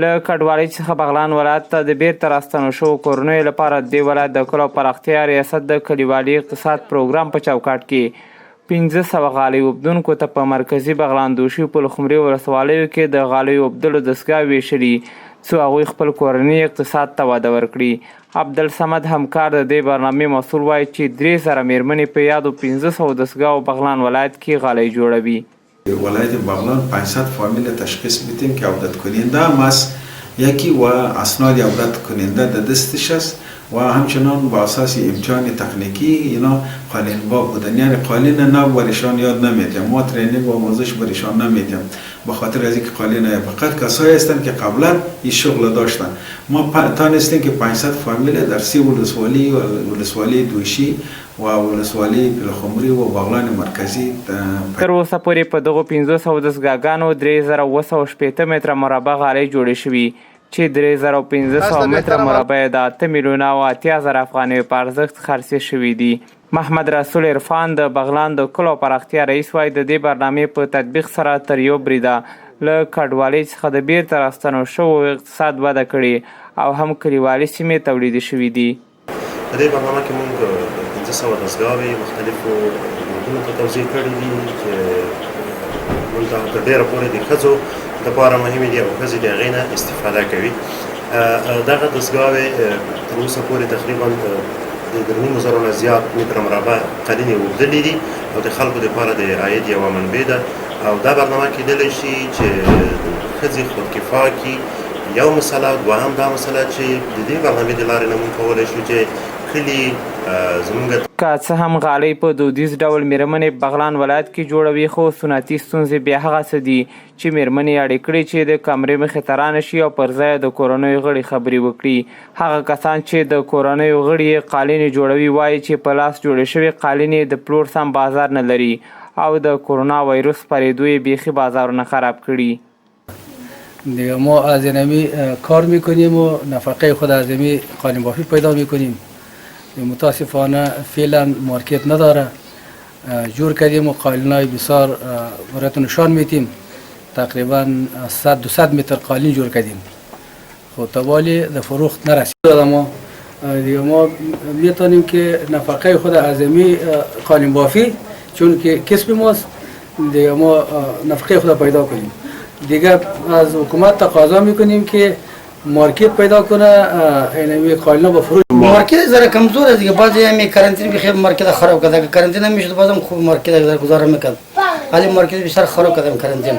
له کډوالۍ څخه بغلان ولایت ته د بیرته راستنو شوو کورنیو لپاره د دې ولایت د کلو پراختیا ریاست د کلیوالي اقتصاد پروګرام په چوکاټ کې 1500 غالۍ اوبدونکو ته په مرکزي بغلان دوشي په لخمري ولسوالیو کې د غالۍ اوبدلو دستګاه ویشلي څو هغوی خپل کورني اقتصاد ته وده ورکړي. عبدالصمد همکار د دې برنامې مسؤل وایي چې 3000 میرمنې په یادو 1500 دستګاهو بغلان ولایت کې غالۍ جوړوي. ولایت بغلان 500 فامیل تشخیص میدیم که عودت کننده هم است، یکی و اسناد عودت کننده در دستش است و همچنان با اساس امتحان تکنیکی اینا قالین‌باف بودن، یعنی قالین نو برشان یاد نمیدیم، ما ترینینگ و آموزش برشان نمیدیم به خاطر از اینکه قالین فقط کسایی هستند که قبلا این شغل داشتن. ما تانستیم که 500 فامیل در 3 ولسوالی دوشی و ولسوالی پلخمري و بغلان مرکزی تر اوسه پورې په دغو 1500 دستګاهګانو 3280 متره مربع غالۍ جوړې شوي چې 3500 متره مربع د 8 میلیونه او 8000 افغانیو په ارزښت خرڅې شوي دي. محمد رسول عرفان د بغلان د کلو پراختیا رئیس وایي د دې برنامې په تطبیق سره تر یو بریده له کډوالۍ څخه د بیرته راستنو شوو اقتصاد وده کړې او هم کلیوالي سیمې تولیدي شوي دي. په دې برنامه کې موږ 1500 دستګاوې مختلفو هیوادونو ته توزیع کړي دي چې موږ ته تر ډېره پورې د ښځو لپاره مهمې دي او ښځې د هغې نه استفاده کوي. دغه دستګاوې تر اوسه پورې تقریبا د 9,000 نه زیات متره مربع قالینې اوبدلې دي او د خلکو لپاره د عاید یوه منبع ده او دا برنامه کیدلی شي چې ښځې خودکفا کړي. یو مسله، دوهم دا مسله چې د دې برنامې د لارې نه موږ کولی شو چې کلي زموږ که څه هم غالۍ په دودیز ډول میرمنې بغلان ولایت کې جوړوي، خو سنتي ستونزې بیا هغه څه دي چې میرمنې اړ کړي چې د کمرې مخې ته رانشي او پر ځای د کورنیو غړي خبرې وکړي. هغه کسان چې د کورنیو غړي قالینې جوړوي وایي چې په لاس جوړې شوې قالینې د پلور سم بازار نه لري او د کرونا ویروس خپرېدو یې بیخي بازارونه خراب کړي. دیگه ما از اینمی کار میکنیم و نفقه خود از اینمی قالین بافی پیدا میکنیم. متاسفانه فعلا مارکت نداره. جور کردیم و قالینای بسیار براتون نشان میتیم. تقریبا 100-200 متر قالین جور کردیم. خب توالی در فروخت نرسید. ما دیگه ما میتونیم که نفقه خود از اینمی قالین بافی چون که کسب ماست دیگه ما نفقه خود پیدا کنیم. دیگه از حکومت تقاضا میکنیم که مارکت پیدا کنه اینمی قالین‌ها با فروش. مارکت ذره کمزور است دیگه، بعضی همین کرانتین بخیر مارکت خراب کرده. اگه کرانتین نمیشد بازم خوب مارکت ذره گزاره میکرد، ولی مارکت بسیار خراب کرده کرانتین.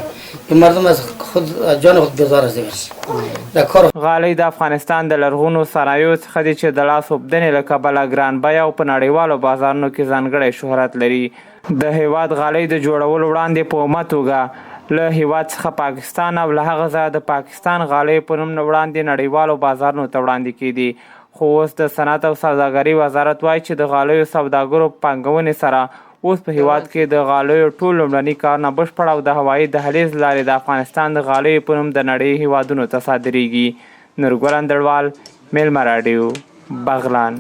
این مردم از خود جان خود بیزار است دیگه. غالۍ د افغانستان د لرغونو صنایعو څخه دي چې د لاس اوبدنې له کبله ګران بیه او په نړیوالو بازارونو کې ځانګړی شهرت لري. د هیواد غالۍ د جوړولو وړاندې په عامه توګه له هیواد څخه پاکستان او له هغه ځایه د پاکستان غالۍ په نوم نه وړاندې نړیوالو بازارونو ته وړاندې کېدي. خو اوس د صنعت او سوداګرۍ وزارت وایي چې د غالیو سوداګرو پانګونې سره اوس په هیواد کې د غالیو ټول لومړني کارونه بشپړ او د هوایي دهلیز لارې د افغانستان د غالیو په نوم د نړۍ هیوادونو ته صادریږي. نورګل اندړوال، میلمه راډیو، بغلان.